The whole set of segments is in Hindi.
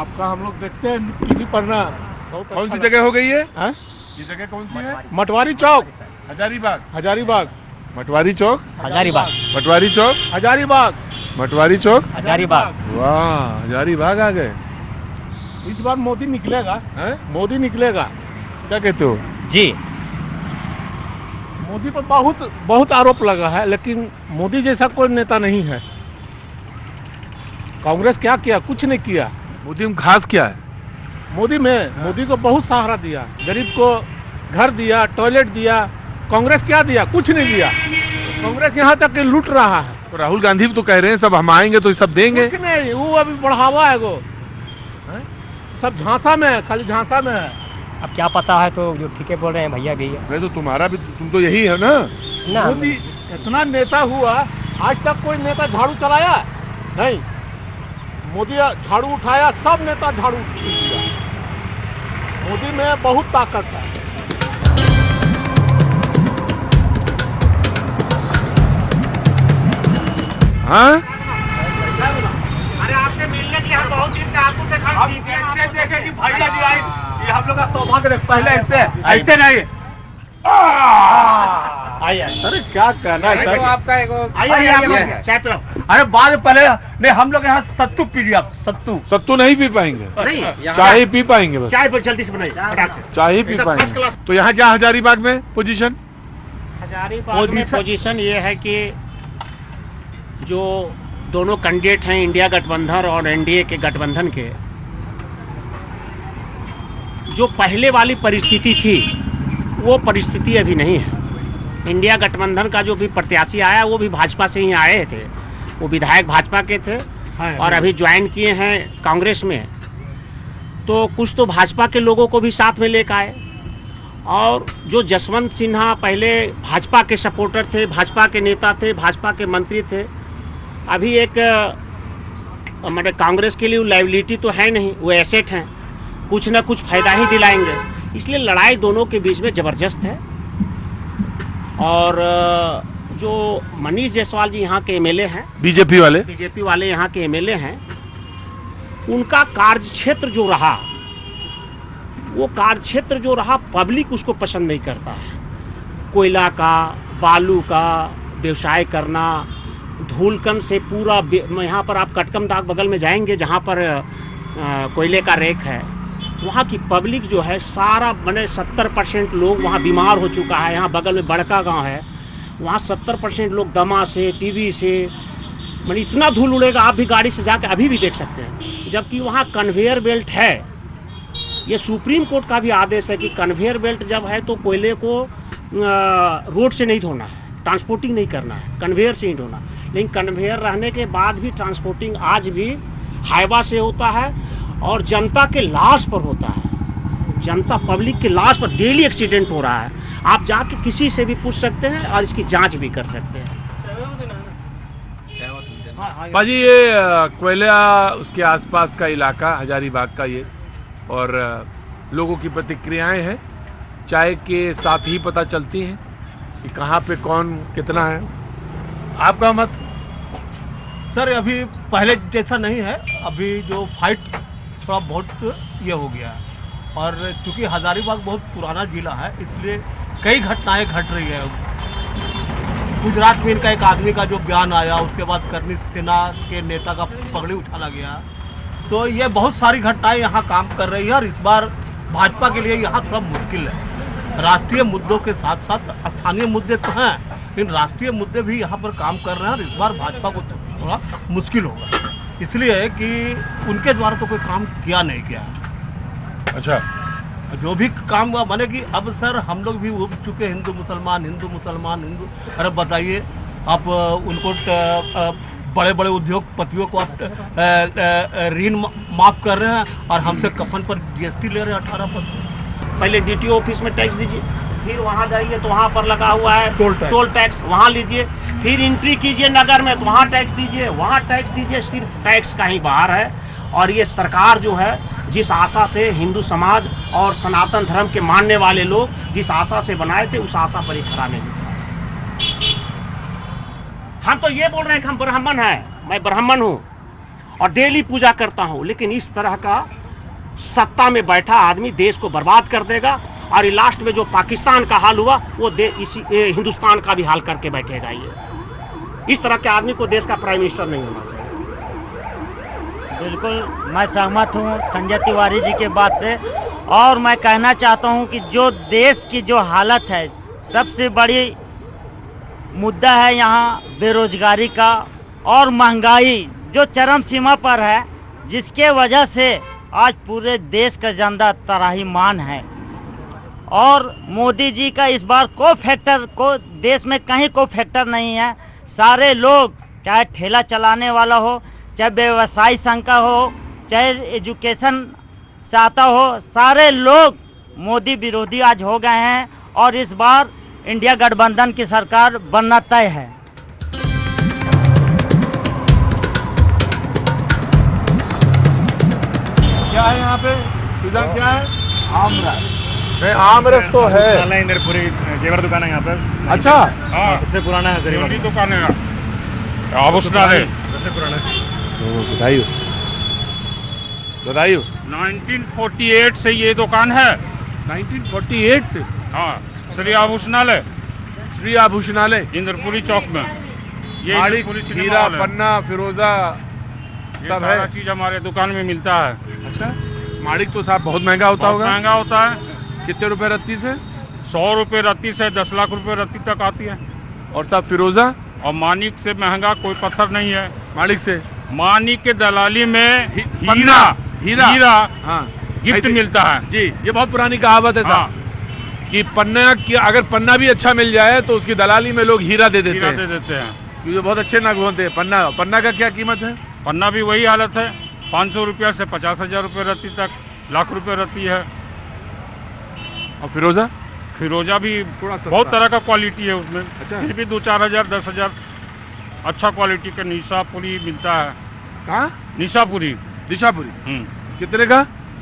आपका हम लोग देखते हैं टीवी पर ना। कौन सी जगह हो गई है? ये जगह कौन सी है? मटवारी चौक, हजारीबाग। हजारीबाग, मटवारी चौक, हजारीबाग, मटवारी चौक, हजारीबाग, मटवारी चौक, हजारीबाग। वाह, हजारीबाग आ गए। इस बार मोदी निकलेगा, हैं? मोदी निकलेगा। क्या कहते हो? जी, मोदी पर बहुत बहुत आरोप लगा है, लेकिन मोदी जैसा कोई नेता नहीं है। कांग्रेस क्या किया? कुछ नहीं किया। मोदी में खास क्या है? मोदी को बहुत सहारा दिया, गरीब को घर दिया, टॉयलेट दिया। कांग्रेस क्या दिया? कुछ नहीं दिया। कांग्रेस यहाँ तक कि लूट रहा है। तो राहुल गांधी भी तो कह रहे हैं सब हम आएंगे तो सब देंगे। कुछ नहीं, वो अभी बढ़ावा है, वो सब झांसा में है, खाली झांसा में है। अब क्या पता है, तो जो ठीक है बोल रहे हैं भैया भी है नहीं तो तुम्हारा भी, तुम तो यही है ना। ना। मोदी इतना नेता हुआ, आज तक कोई नेता झाड़ू चलाया नहीं। मोदी झाड़ू उठाया, सब नेता झाड़ू दिया। मोदी में बहुत ताकत है। हाँ, अरे आपसे मिलने की हम बहुत दिन से आपको देखे कि भैया जी आए, ये हम लोग का सौभाग्य है। पहले ऐसे नहीं। आइए। अरे क्या कहना है सर? आपका आइए चाय पिलाओ। अरे बाद में पहले नहीं, हम लोग यहाँ सत्तू पीजिए आप। सत्तू नहीं पी पाएंगे, नहीं, चाय ही पी पाएंगे बस। चाय पर जल्दी से बनाइए, फटाक से। चाय ही पी एकदम पाएंगे। First class. तो यहाँ क्या हजारीबाग में पोजीशन? हजारीबाग में पोजीशन ये है कि जो दोनों कैंडिडेट हैं इंडिया गठबंधन और एनडीए के गठबंधन के, जो पहले वाली परिस्थिति थी वो परिस्थिति अभी नहीं है। इंडिया गठबंधन का जो भी प्रत्याशी आया वो भी भाजपा से ही आए थे, वो विधायक भाजपा के थे और अभी ज्वाइन किए हैं कांग्रेस में। तो कुछ तो भाजपा के लोगों को भी साथ में लेकर आए, और जो जसवंत सिन्हा पहले भाजपा के सपोर्टर थे, भाजपा के नेता थे, भाजपा के मंत्री थे, अभी एक मतलब कांग्रेस के लिए वो लायबिलिटी तो है नहीं, वो एसेट हैं, कुछ ना कुछ फायदा ही दिलाएंगे। इसलिए लड़ाई दोनों के बीच में जबरदस्त है। और जो मनीष जायसवाल जी यहाँ के एमएलए हैं, बीजेपी वाले यहाँ के एमएलए हैं, उनका कार्यक्षेत्र जो रहा, वो कार्यक्षेत्र जो रहा, पब्लिक उसको पसंद नहीं करता है। कोयला का, बालू का व्यवसाय करना, धूलकन से पूरा, यहाँ पर आप कटकमदाग बगल में जाएंगे जहाँ पर कोयले का रेक है, वहाँ की पब्लिक जो है सारा मैंने 70% लोग वहाँ बीमार हो चुका है। यहाँ बगल में बड़का गांव है, वहाँ 70% लोग दमा से, टीबी से, मैंने इतना धूल उड़ेगा, आप भी गाड़ी से जाकर अभी भी देख सकते हैं। जबकि वहाँ कन्वेयर बेल्ट है। ये सुप्रीम कोर्ट का भी आदेश है कि कन्वेयर बेल्ट जब है तो कोयले को रोड से नहीं धोना है, ट्रांसपोर्टिंग नहीं करना है, कन्वेयर से ही धोना। लेकिन कन्वेयर रहने के बाद भी ट्रांसपोर्टिंग आज भी हाईवा से होता है और जनता के लाश पर होता है। जनता पब्लिक के लाश पर डेली एक्सीडेंट हो रहा है। आप जाके किसी से भी पूछ सकते हैं और इसकी जांच भी कर सकते हैं। पाजी, ये कोयला उसके आसपास का इलाका हजारीबाग का ये, और लोगों की प्रतिक्रियाएं हैं, चाय के साथ ही पता चलती हैं कि कहाँ पे कौन कितना है। आपका मत? सर अभी पहले जैसा नहीं है, अभी जो फाइट थोड़ा बहुत ये हो गया है। और चूंकि हजारीबाग बहुत पुराना जिला है, इसलिए कई घटनाएं घट रही है। गुजरात में इनका एक आदमी का जो बयान आया, उसके बाद करनी सेना के नेता का पगड़ी उठाना गया, तो ये बहुत सारी घटनाएं यहाँ काम कर रही है। और इस बार भाजपा के लिए यहाँ थोड़ा मुश्किल है। राष्ट्रीय मुद्दों के साथ साथ स्थानीय मुद्दे तो हैं, लेकिन राष्ट्रीय मुद्दे भी यहाँ पर काम कर रहे हैं। और इस बार भाजपा को थोड़ा मुश्किल होगा, इसलिए कि उनके द्वारा तो कोई काम किया नहीं गया। अच्छा, जो भी काम हुआ माने कि अब सर हम लोग भी उब चुके हिंदू मुसलमान। अरे बताइए आप, उनको बड़े बड़े उद्योगपतियों को आप ऋण माफ कर रहे हैं और हमसे कफन पर जीएसटी ले रहे हैं 18%। पहले डीटीओ ऑफिस में टैक्स दीजिए, फिर वहाँ जाइए तो वहाँ पर लगा हुआ है टोल टैक्स, वहाँ लीजिए, फिर एंट्री कीजिए नगर में तो वहाँ टैक्स दीजिए, वहाँ टैक्स दीजिए। सिर्फ टैक्स का ही बाहर है। और ये सरकार जो है, जिस आशा से हिंदू समाज और सनातन धर्म के मानने वाले लोग जिस आशा से बनाए थे, उस आशा पर ही खरा नहीं उतरा। हम तो ये बोल रहे हैं कि हम ब्राह्मण हैं, मैं ब्राह्मण हूँ, और डेली पूजा करता हूं, लेकिन इस तरह का सत्ता में बैठा आदमी देश को बर्बाद कर देगा और ये लास्ट में जो पाकिस्तान का हाल हुआ वो ये हिंदुस्तान का भी हाल करके बैठेगा। ये इस तरह के आदमी को देश का प्राइम मिनिस्टर नहीं होना चाहिए। बिल्कुल मैं सहमत हूं संजय तिवारी जी के बात से, और मैं कहना चाहता हूं कि जो देश की जो हालत है, सबसे बड़ी मुद्दा है यहाँ बेरोजगारी का और महंगाई जो चरम सीमा पर है, जिसके वजह से आज पूरे देश का जनता त्राहिमाम है। और मोदी जी का इस बार को देश में कहीं को फैक्टर नहीं है। सारे लोग, चाहे ठेला चलाने वाला हो, चाहे व्यवसायी संघ का हो, चाहे एजुकेशन से आता हो, सारे लोग मोदी विरोधी आज हो गए हैं और इस बार इंडिया गठबंधन की सरकार बनना तय है। क्या है यहाँ पे सुविधा क्या है? आमरस नहीं, आमरस तो है इधर पूरी जेवर दुकान है यहाँ पर। अच्छा, हाँ, सबसे पुराना है जोड़ी दुकान है आभूषण है। सबसे पुराना बधाई हो, बधाई हो। 1948 से ये दुकान है। 1948 से? हाँ, श्री आभूषणालय, श्री आभूषणालय इंद्रपुरी चौक में। ये माणिक, इंद्रपुरी सिनेमा हीरा, हॉल है। पन्ना, फिरोजा ये सब सारा है। चीज हमारे दुकान में मिलता है। अच्छा, माणिक तो साहब बहुत महंगा होता बहुत होगा। महंगा होता है। कितने रुपए रत्ती से? 100 रुपए रत्ती से 10 लाख रुपए रत्ती तक आती है। और साहब फिरोजा? और मानिक से महंगा कोई पत्थर नहीं है। माणिक से? मानिक के दलाली में पन्ना, हीरा, हीरा हाँ, गिफ्ट ऐसे- मिलता है। जी, ये बहुत पुरानी कहावत है हाँ, साहब कि पन्ना की अगर पन्ना भी अच्छा मिल जाए तो उसकी दलाली में लोग हीरा दे देते हीरा हैं। दे देते हैं। क्योंकि बहुत अच्छे नग होते हैं। पन्ना, पन्ना का क्या कीमत है? पन्ना भी वही हालत है, 500 रुपया से 50,000 रुपये रत्ती तक, लाख रुपए रत्ती है। और फिरोजा? फिरोजा भी थोड़ा सस्ता। बहुत तरह का क्वालिटी है उसमें। अच्छा। फिर भी 2-4 हजार 10,000 अच्छा क्वालिटी का निशापुरी मिलता है। कहाँ? निशापुरी दिशापुरी कितने का?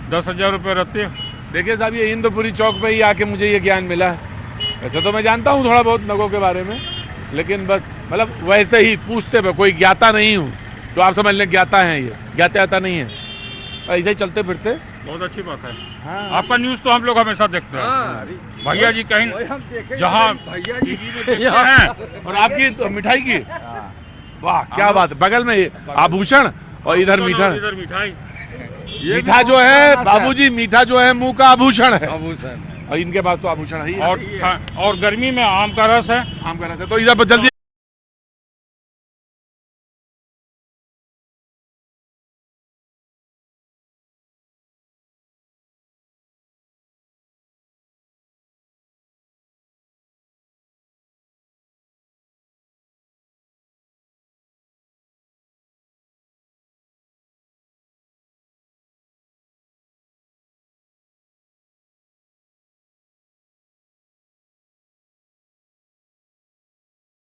10,000 रुपये रत्ती। देखिए साहब, ये इंद्रपुरी चौक पे ही आके मुझे ये ज्ञान मिला है। वैसे तो मैं जानता हूँ थोड़ा बहुत नगों के बारे में, लेकिन बस मतलब वैसे ही पूछते हुए, कोई ज्ञाता नहीं हूँ तो आप समझ लें ज्ञाता है, ये ज्ञाता नहीं है, ऐसे ही चलते फिरते। बहुत अच्छी बात है। हाँ। आपका न्यूज तो हम लोग हमेशा देखते हैं। भैया जी कहीं जहाँ टीवी में देखते हैं। और आपकी तो मिठाई की, वाह क्या बात है, बगल में ये आभूषण और इधर मीठा। इधर मिठाई। मीठा जो है बाबूजी, मीठा जो है मुंह का आभूषण है। और इनके पास तो आभूषण है ही है। और गर्मी में आम का रस है। आम का रस है, तो इधर जल्दी